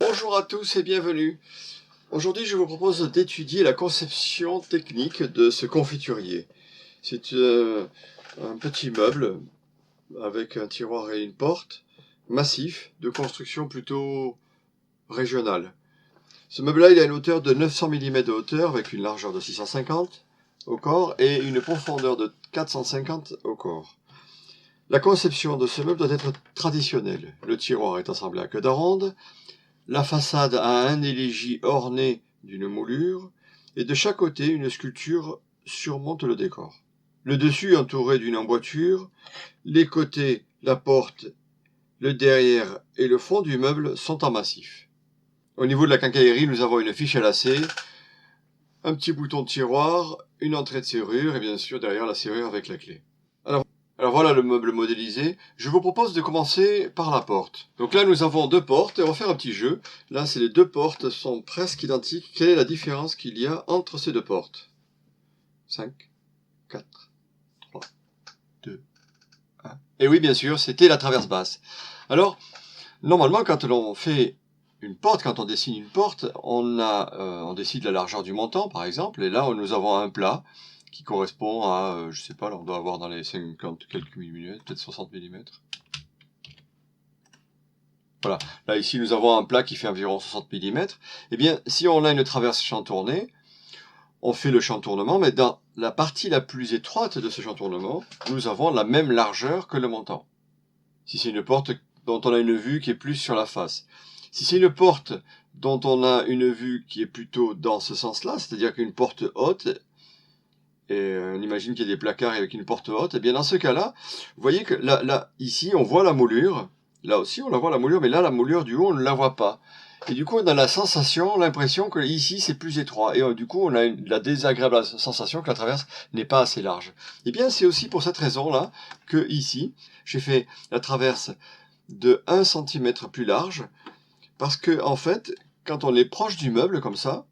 Bonjour à tous et bienvenue. Aujourd'hui, je vous propose d'étudier la conception technique de ce confiturier. C'est un petit meuble avec un tiroir et une porte, massif, de construction plutôt régionale. Ce meuble-là, il a une hauteur de 900 mm de hauteur avec une largeur de 650 au corps et une profondeur de 450 au corps. La conception de ce meuble doit être traditionnelle. Le tiroir est assemblé à queue d'aronde. La façade a un élégie orné d'une moulure, et de chaque côté, une sculpture surmonte le décor. Le dessus entouré d'une emboîture, les côtés, la porte, le derrière et le fond du meuble sont en massif. Au niveau de la quincaillerie, nous avons une fiche à lacet, un petit bouton de tiroir, une entrée de serrure et bien sûr derrière la serrure avec la clé. Alors voilà le meuble modélisé. Je vous propose de commencer par la porte. Donc là nous avons deux portes et on va faire un petit jeu. Là les deux portes sont presque identiques. Quelle est la différence qu'il y a entre ces deux portes? 5, 4, 3, 2, 1. Et oui bien sûr c'était la traverse basse. Alors normalement quand l'on fait une porte, quand on dessine une porte, on décide la largeur du montant par exemple. Et là nous avons un plat qui correspond à, je sais pas, là on doit avoir dans les 50 quelques millimètres, peut-être 60 mm. Voilà, là ici nous avons un plat qui fait environ 60 mm. Eh bien, si on a une traverse chantournée, on fait le chantournement, mais dans la partie la plus étroite de ce chantournement, nous avons la même largeur que le montant. Si c'est une porte dont on a une vue qui est plus sur la face. Si c'est une porte dont on a une vue qui est plutôt dans ce sens-là, c'est-à-dire qu'une porte haute, et on imagine qu'il y a des placards avec une porte haute, et bien dans ce cas-là, vous voyez que là, ici, on voit la moulure, là aussi on la voit la moulure, mais là, la moulure du haut, on ne la voit pas. Et du coup, on a la sensation, l'impression que ici, c'est plus étroit, et du coup, on a la désagréable sensation que la traverse n'est pas assez large. Et bien, c'est aussi pour cette raison-là que ici, j'ai fait la traverse de 1 cm plus large, parce que, en fait, quand on est proche du meuble, comme ça,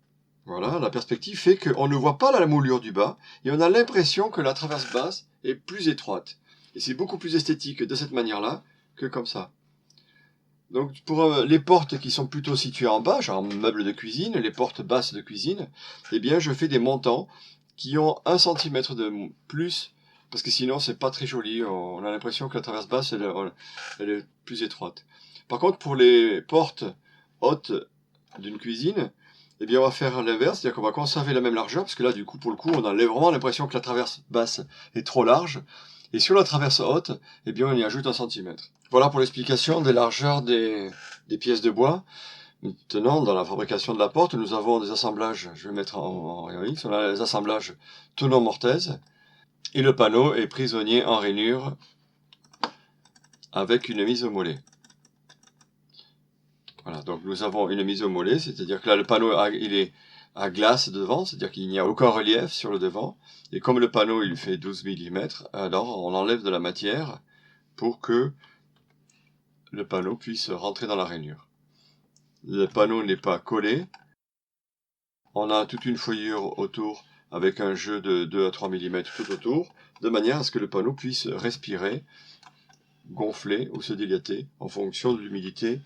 voilà, la perspective fait qu'on ne voit pas la moulure du bas et on a l'impression que la traverse basse est plus étroite. Et c'est beaucoup plus esthétique de cette manière-là que comme ça. Donc pour les portes qui sont plutôt situées en bas, genre meubles de cuisine, les portes basses de cuisine, eh bien je fais des montants qui ont 1 cm de plus, parce que sinon c'est pas très joli, on a l'impression que la traverse basse elle est plus étroite. Par contre pour les portes hautes d'une cuisine, eh bien on va faire l'inverse, c'est-à-dire qu'on va conserver la même largeur, parce que là du coup pour le coup on a vraiment l'impression que la traverse basse est trop large, et sur la traverse haute, eh bien on y ajoute 1 cm. Voilà pour l'explication des largeurs des pièces de bois. Maintenant, dans la fabrication de la porte, nous avons des assemblages, je vais mettre en rayon X, on a les assemblages Tenon-Mortaise, et le panneau est prisonnier en rainure avec une mise au mollet. Voilà, donc nous avons une mise au mollet, c'est-à-dire que là le panneau il est à glace devant, c'est-à-dire qu'il n'y a aucun relief sur le devant, et comme le panneau il fait 12 mm, alors on enlève de la matière pour que le panneau puisse rentrer dans la rainure. Le panneau n'est pas collé, on a toute une fouillure autour avec un jeu de 2 à 3 mm tout autour, de manière à ce que le panneau puisse respirer, gonfler ou se dilater en fonction de l'humidité.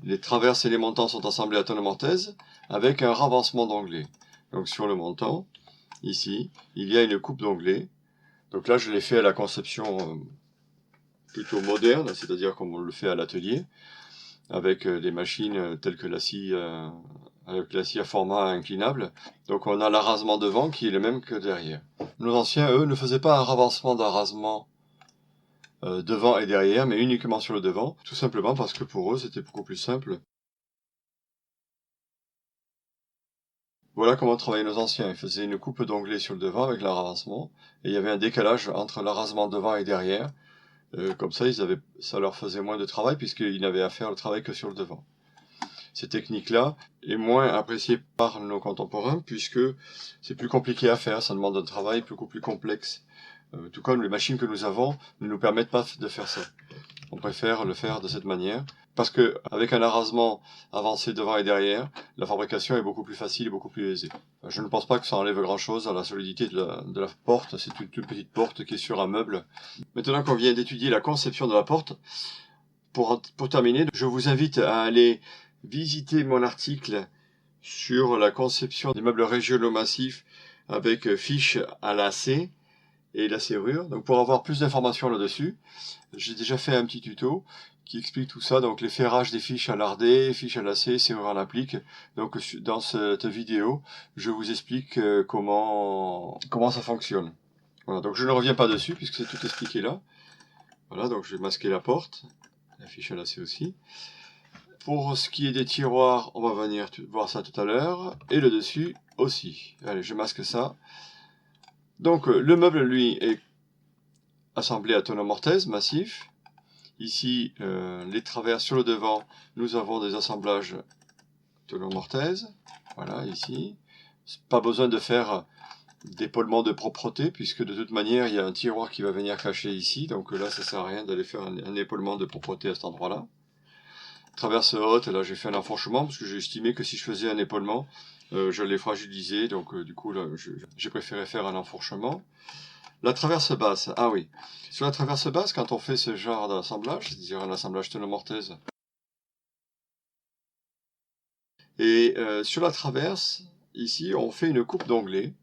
Les traverses et les montants sont assemblés à Tenon-Mortaise avec un ravancement d'onglet. Donc sur le montant, ici, il y a une coupe d'onglet. Donc là, je l'ai fait à la conception plutôt moderne, c'est-à-dire comme on le fait à l'atelier, avec des machines telles que la scie, avec la scie à format inclinable. Donc on a l'arasement devant qui est le même que derrière. Nos anciens, eux, ne faisaient pas un ravancement d'arasement devant et derrière, mais uniquement sur le devant, tout simplement parce que pour eux c'était beaucoup plus simple. Voilà comment travaillaient nos anciens, ils faisaient une coupe d'onglet sur le devant avec l'arasement, et il y avait un décalage entre l'arasement devant et derrière, comme ça ça leur faisait moins de travail puisqu'ils n'avaient à faire le travail que sur le devant. Cette technique-là est moins appréciée par nos contemporains puisque c'est plus compliqué à faire, ça demande un travail beaucoup plus complexe. Tout comme les machines que nous avons ne nous permettent pas de faire ça. On préfère le faire de cette manière parce que avec un arasement avancé devant et derrière, la fabrication est beaucoup plus facile et beaucoup plus aisée. Je ne pense pas que ça enlève grand-chose à la solidité de la porte. C'est une toute petite porte qui est sur un meuble. Maintenant qu'on vient d'étudier la conception de la porte, pour terminer, je vous invite à aller visiter mon article sur la conception des meubles régionaux massifs avec fiche à lacet et la serrure. Donc pour avoir plus d'informations là-dessus, j'ai déjà fait un petit tuto qui explique tout ça, donc les ferrages des fiches à lardé, fiches à lacet, serrure en applique. Donc dans cette vidéo, je vous explique comment ça fonctionne. Voilà, donc je ne reviens pas dessus puisque c'est tout expliqué là. Voilà, donc je vais masquer la porte, la fiche à lacet aussi. Pour ce qui est des tiroirs, on va venir voir ça tout à l'heure, et le dessus aussi. Allez, je masque ça. Donc le meuble, lui, est assemblé à tonneau mortaise massif. Ici, les travers sur le devant, nous avons des assemblages tonneau mortaise. Voilà, ici. Pas besoin de faire d'épaulement de propreté, puisque de toute manière, il y a un tiroir qui va venir cacher ici. Donc là, ça sert à rien d'aller faire un épaulement de propreté à cet endroit-là. Traverse haute, là j'ai fait un enfourchement, parce que j'ai estimé que si je faisais un épaulement, je l'ai fragilisé. Donc du coup, là, j'ai préféré faire un enfourchement. La traverse basse, ah oui. Sur la traverse basse, quand on fait ce genre d'assemblage, c'est-à-dire un assemblage tonneau mortaise, et sur la traverse, ici, on fait une coupe d'onglet.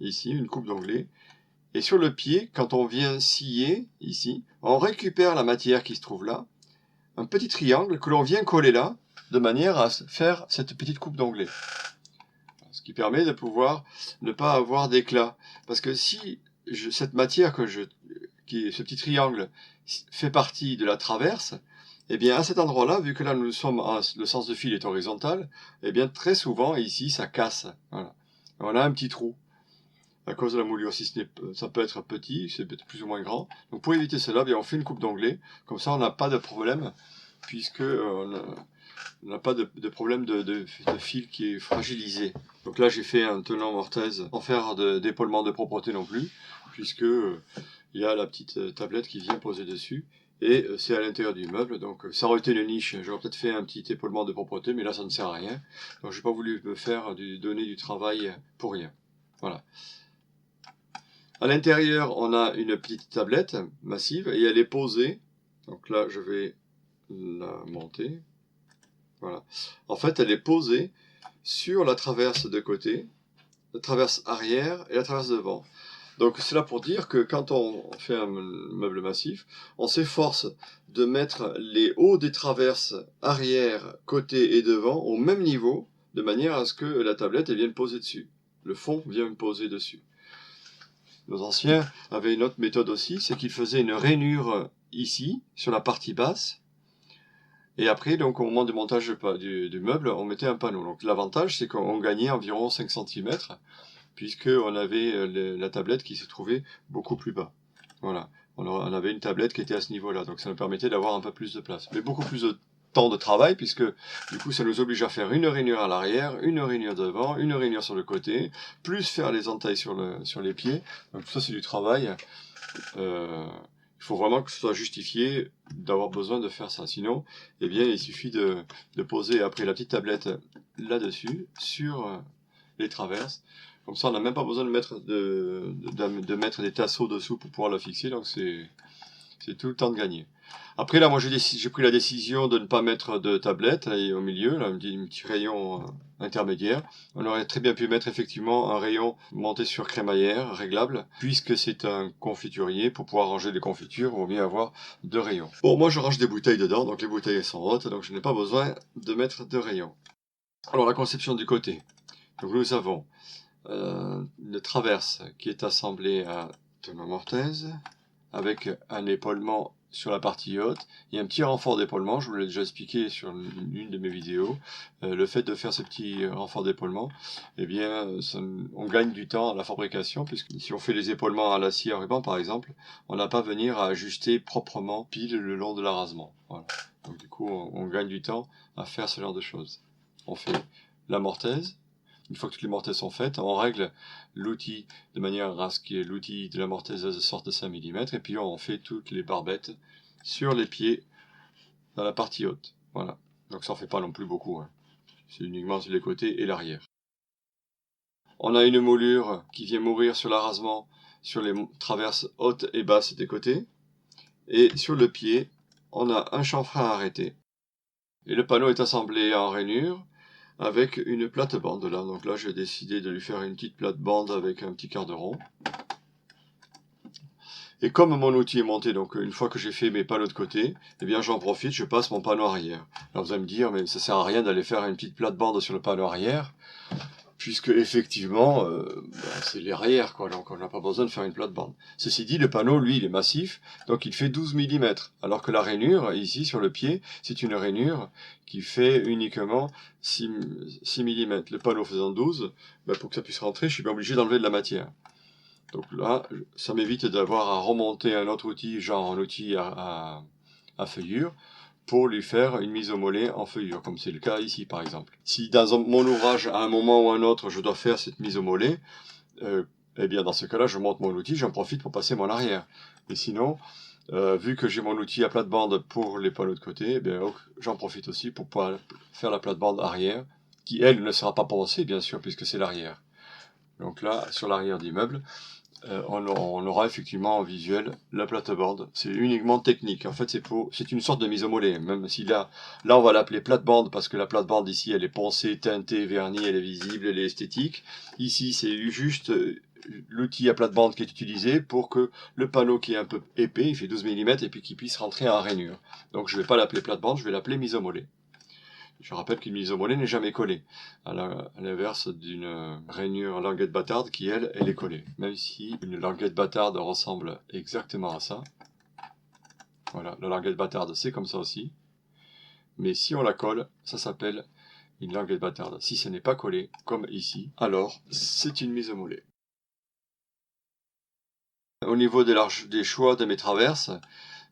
Ici, une coupe d'onglet. Et sur le pied, quand on vient scier, ici, on récupère la matière qui se trouve là, un petit triangle que l'on vient coller là, de manière à faire cette petite coupe d'onglet. Ce qui permet de pouvoir ne pas avoir d'éclat. Parce que si cette matière ce petit triangle fait partie de la traverse, eh bien à cet endroit-là, vu que là le sens de fil est horizontal, eh bien très souvent ici ça casse. Voilà. On a un petit trou. À cause de la moulure, si ça peut être petit, c'est peut-être plus ou moins grand. Donc pour éviter cela, bien, on fait une coupe d'onglet. Comme ça on n'a pas de problème, puisque on n'a pas de problème de fil qui est fragilisé. Donc là j'ai fait un tenant mortaise sans faire d'épaulement de propreté non plus, puisque il y a la petite tablette qui vient poser dessus, et c'est à l'intérieur du meuble, donc ça aurait été une niche, j'aurais peut-être fait un petit épaulement de propreté, mais là ça ne sert à rien, donc j'ai pas voulu me faire donner du travail pour rien. Voilà. À l'intérieur on a une petite tablette massive, et elle est posée, donc là je vais la monter. Voilà. En fait, elle est posée sur la traverse de côté, la traverse arrière et la traverse devant. Donc c'est là pour dire que quand on fait un meuble massif, on s'efforce de mettre les hauts des traverses arrière, côté et devant au même niveau, de manière à ce que la tablette vienne poser dessus. Le fond vient poser dessus. Nos anciens avaient une autre méthode aussi, c'est qu'ils faisaient une rainure ici, sur la partie basse. Et après, donc, au moment du montage du meuble, on mettait un panneau. Donc l'avantage, c'est qu'on gagnait environ 5 cm, puisqu'on avait la tablette qui se trouvait beaucoup plus bas. Voilà. On avait une tablette qui était à ce niveau-là, donc ça nous permettait d'avoir un peu plus de place. Mais beaucoup plus de temps de travail, puisque du coup, ça nous oblige à faire une rainure à l'arrière, une rainure devant, une rainure sur le côté, plus faire les entailles sur les pieds. Donc tout ça, c'est du travail. Il faut vraiment que ce soit justifié d'avoir besoin de faire ça. Sinon, eh bien, il suffit de poser après la petite tablette là-dessus, sur les traverses. Comme ça, on n'a même pas besoin de mettre, mettre des tasseaux dessous pour pouvoir la fixer. Donc, c'est tout le temps de gagner. Après, là, moi, j'ai pris la décision de ne pas mettre de tablette au milieu, là, un petit rayon intermédiaire. On aurait très bien pu mettre effectivement un rayon monté sur crémaillère, réglable, puisque c'est un confiturier. Pour pouvoir ranger des confitures, il vaut mieux avoir 2 rayons. Bon, moi, je range des bouteilles dedans, donc les bouteilles sont hautes, donc je n'ai pas besoin de mettre de rayons. Alors, la conception du côté. Donc, nous avons une traverse qui est assemblée à tonneau mortaise, avec un épaulement sur la partie haute. Il y a un petit renfort d'épaulement, je vous l'ai déjà expliqué sur une de mes vidéos. Le fait de faire ce petit renfort d'épaulement, eh bien, on gagne du temps à la fabrication, puisque si on fait les épaulements à la scie à ruban par exemple, on n'a pas à venir à ajuster proprement pile le long de l'arasement. Voilà. Donc du coup, on gagne du temps à faire ce genre de choses. On fait la mortaise. Une fois que toutes les mortaises sont faites, on règle l'outil de manière à ce que l'outil de la mortaiseuse sorte de 5 mm, et puis on fait toutes les barbettes sur les pieds dans la partie haute. Voilà. Donc ça en fait pas non plus beaucoup, hein. C'est uniquement sur les côtés et l'arrière. On a une moulure qui vient mourir sur l'arasement sur les traverses hautes et basses des côtés, et sur le pied, on a un chanfrein arrêté. Et le panneau est assemblé en rainure avec une plate-bande là. Donc là, j'ai décidé de lui faire une petite plate-bande avec un petit quart de rond. Et comme mon outil est monté, donc une fois que j'ai fait mes panneaux de côté, eh bien j'en profite, je passe mon panneau arrière. Alors vous allez me dire, mais ça sert à rien d'aller faire une petite plate-bande sur le panneau arrière, puisque effectivement, c'est l'arrière, quoi, donc on n'a pas besoin de faire une plate-bande. Ceci dit, le panneau, lui, il est massif, donc il fait 12 mm, alors que la rainure, ici, sur le pied, c'est une rainure qui fait uniquement 6 mm. Le panneau faisant 12, pour que ça puisse rentrer, je suis bien obligé d'enlever de la matière. Donc là, ça m'évite d'avoir à remonter un autre outil, genre un outil à feuillure, pour lui faire une mise au mollet en feuillure, comme c'est le cas ici par exemple. Si dans mon ouvrage, à un moment ou à un autre, je dois faire cette mise au mollet, eh bien dans ce cas-là, je monte mon outil, j'en profite pour passer mon arrière. Et sinon, vu que j'ai mon outil à plate-bande pour les panneaux de côté, eh bien j'en profite aussi pour pouvoir faire la plate-bande arrière, qui elle ne sera pas pensée bien sûr, puisque c'est l'arrière. Donc là, sur l'arrière d'immeuble, on aura effectivement en visuel la plate-bande. C'est uniquement technique. En fait, c'est une sorte de mise au mollet. Même si là on va l'appeler plate-bande parce que la plate-bande ici, elle est poncée, teintée, vernie, elle est visible, elle est esthétique. Ici, c'est juste l'outil à plate-bande qui est utilisé pour que le panneau qui est un peu épais, il fait 12 mm, et puis qu'il puisse rentrer en rainure. Donc je ne vais pas l'appeler plate-bande, je vais l'appeler mise au mollet. Je rappelle qu'une mise au mollet n'est jamais collée, à l'inverse d'une rainure languette bâtarde qui, elle est collée. Même si une languette bâtarde ressemble exactement à ça. Voilà, la languette bâtarde, c'est comme ça aussi. Mais si on la colle, ça s'appelle une languette bâtarde. Si ce n'est pas collé, comme ici, alors c'est une mise au mollet. Au niveau des choix de mes traverses,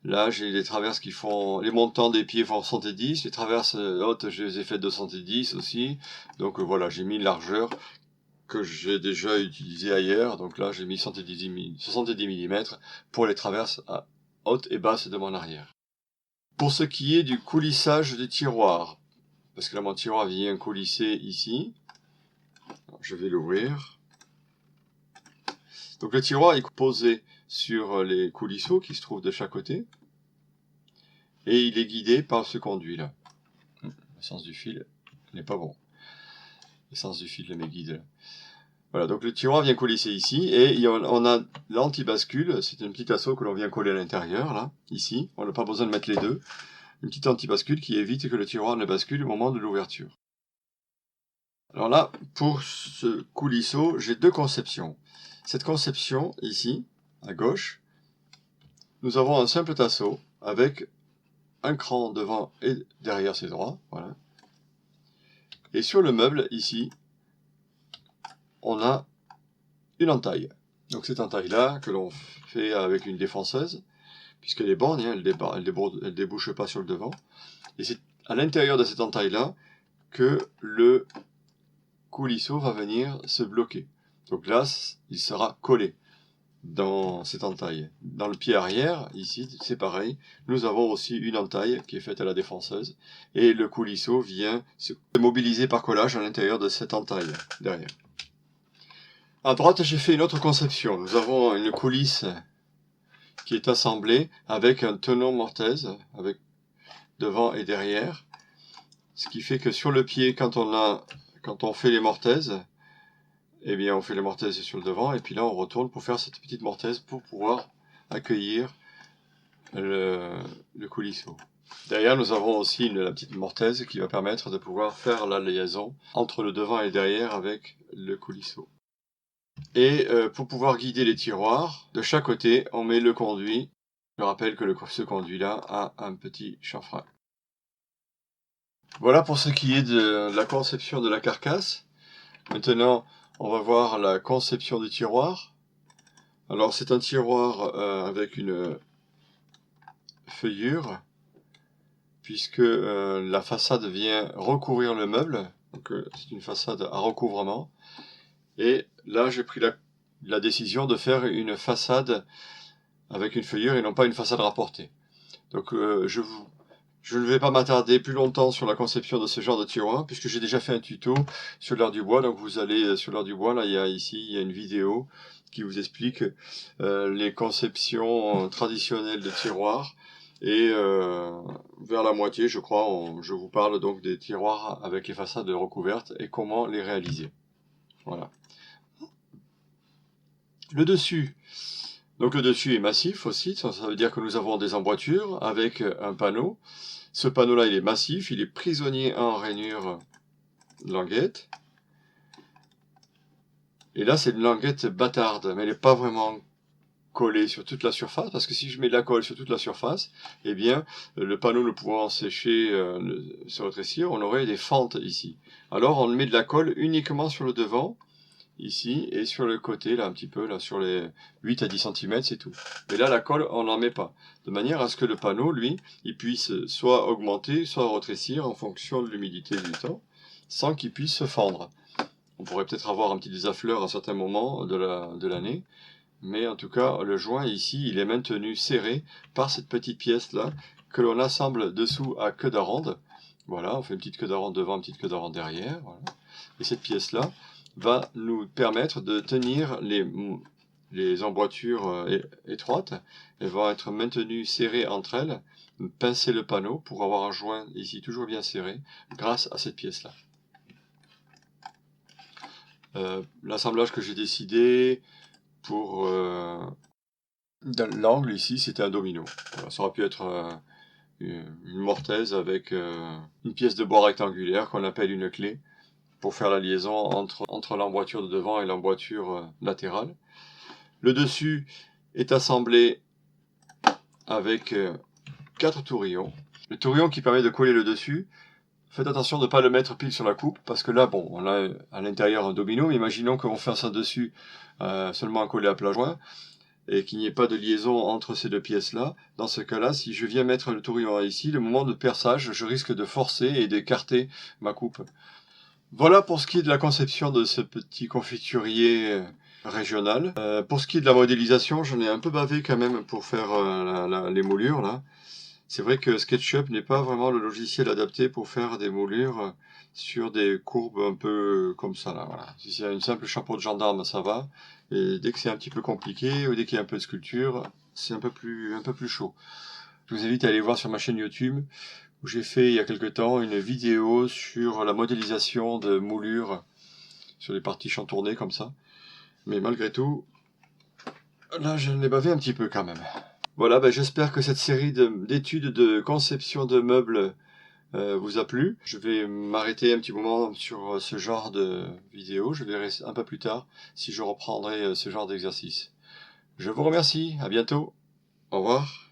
là, j'ai des traverses qui font... Les montants des pieds font 70, les traverses hautes, je les ai faites de 70 aussi. Donc voilà, j'ai mis une largeur que j'ai déjà utilisée ailleurs. Donc là, j'ai mis 70 mm pour les traverses hautes et basses de mon arrière. Pour ce qui est du coulissage des tiroirs, parce que là, mon tiroir vient coulisser ici. Alors, je vais l'ouvrir. Donc le tiroir est posé sur les coulisseaux qui se trouvent de chaque côté. Et il est guidé par ce conduit-là. Le sens du fil n'est pas bon. Le sens du fil de mes guides. Voilà, donc le tiroir vient coulisser ici, et on a l'anti-bascule, c'est un petit assaut que l'on vient coller à l'intérieur, là, ici. On n'a pas besoin de mettre les deux. Une petite anti-bascule qui évite que le tiroir ne bascule au moment de l'ouverture. Alors là, pour ce coulisseau, j'ai deux conceptions. Cette conception, ici, à gauche, nous avons un simple tasseau avec un cran devant et derrière ses droits, voilà. Et sur le meuble, ici, on a une entaille. Donc cette entaille-là, que l'on fait avec une défonceuse, puisqu'elle est borgne, hein, elle débouche pas sur le devant. Et c'est à l'intérieur de cette entaille-là que le coulisseau va venir se bloquer. Donc là, il sera collé dans cette entaille. Dans le pied arrière, ici, c'est pareil. Nous avons aussi une entaille qui est faite à la défonceuse. Et le coulisseau vient se mobiliser par collage à l'intérieur de cette entaille, derrière. À droite, j'ai fait une autre conception. Nous avons une coulisse qui est assemblée avec un tenon mortaise, avec devant et derrière. Ce qui fait que sur le pied, quand on fait les mortaises, eh bien on fait les mortaises sur le devant, et puis là on retourne pour faire cette petite mortaise pour pouvoir accueillir le coulisseau. Derrière, nous avons aussi la petite mortaise qui va permettre de pouvoir faire la liaison entre le devant et derrière avec le coulisseau. Et pour pouvoir guider les tiroirs, de chaque côté, on met le conduit. Je rappelle que ce conduit-là a un petit chanfrein. Voilà pour ce qui est de la conception de la carcasse. Maintenant, on va voir la conception du tiroir. Alors, c'est un tiroir avec une feuillure, puisque la façade vient recouvrir le meuble. Donc, c'est une façade à recouvrement. Et là, j'ai pris la décision de faire une façade avec une feuillure et non pas une façade rapportée. Donc, je ne vais pas m'attarder plus longtemps sur la conception de ce genre de tiroir, puisque j'ai déjà fait un tuto sur l'art du bois. Donc vous allez sur l'art du bois, là il y a une vidéo qui vous explique les conceptions traditionnelles de tiroirs. Et vers la moitié, je crois, je vous parle donc des tiroirs avec les façades recouvertes et comment les réaliser. Voilà. Le dessus. Donc le dessus est massif aussi, ça veut dire que nous avons des emboîtures avec un panneau. Ce panneau-là, il est massif, il est prisonnier en rainure languette. Et là, c'est une languette bâtarde, mais elle n'est pas vraiment collée sur toute la surface, parce que si je mets de la colle sur toute la surface, eh bien, le panneau ne pouvant sécher, se rétrécir, on aurait des fentes ici. Alors, on met de la colle uniquement sur le devant, ici, et sur le côté, là, un petit peu, là, sur les 8 à 10 cm, c'est tout. Mais là, la colle, on n'en met pas. De manière à ce que le panneau, lui, il puisse soit augmenter, soit rétrécir en fonction de l'humidité du temps, sans qu'il puisse se fendre. On pourrait peut-être avoir un petit désaffleur à certains moments de l'année, mais en tout cas, le joint ici, il est maintenu serré par cette petite pièce-là, que l'on assemble dessous à queue d'aronde. Voilà, on fait une petite queue d'aronde devant, une petite queue d'aronde derrière. Voilà. Et cette pièce-là va nous permettre de tenir les emboîtures étroites. Elles vont être maintenues serrées entre elles, pincer le panneau pour avoir un joint ici toujours bien serré, grâce à cette pièce-là. L'assemblage que j'ai décidé pour l'angle ici, c'était un domino. Voilà, ça aurait pu être une mortaise avec une pièce de bois rectangulaire qu'on appelle une clé pour faire la liaison entre l'emboîture de devant et l'emboîture latérale. Le dessus est assemblé avec 4 tourillons. Le tourillon qui permet de coller le dessus. Faites attention de ne pas le mettre pile sur la coupe, parce que là, bon, on a à l'intérieur un domino, mais imaginons qu'on fait ça dessus seulement collé à plat joint, et qu'il n'y ait pas de liaison entre ces deux pièces-là. Dans ce cas-là, si je viens mettre le tourillon ici, le moment de perçage, je risque de forcer et d'écarter ma coupe. Voilà pour ce qui est de la conception de ce petit confiturier régional. Pour ce qui est de la modélisation, j'en ai un peu bavé quand même pour faire les moulures, là. C'est vrai que SketchUp n'est pas vraiment le logiciel adapté pour faire des moulures sur des courbes un peu comme ça, là, voilà. Si c'est une simple chapeau de gendarme, ça va. Et dès que c'est un petit peu compliqué, ou dès qu'il y a un peu de sculpture, c'est un peu plus chaud. Je vous invite à aller voir sur ma chaîne YouTube, où j'ai fait il y a quelque temps une vidéo sur la modélisation de moulures sur les parties chantournées comme ça. Mais malgré tout, là je l'ai bavé un petit peu quand même. Voilà, ben j'espère que cette série d'études de conception de meubles vous a plu. Je vais m'arrêter un petit moment sur ce genre de vidéo. Je verrai un peu plus tard si je reprendrai ce genre d'exercice. Je vous remercie, à bientôt, au revoir.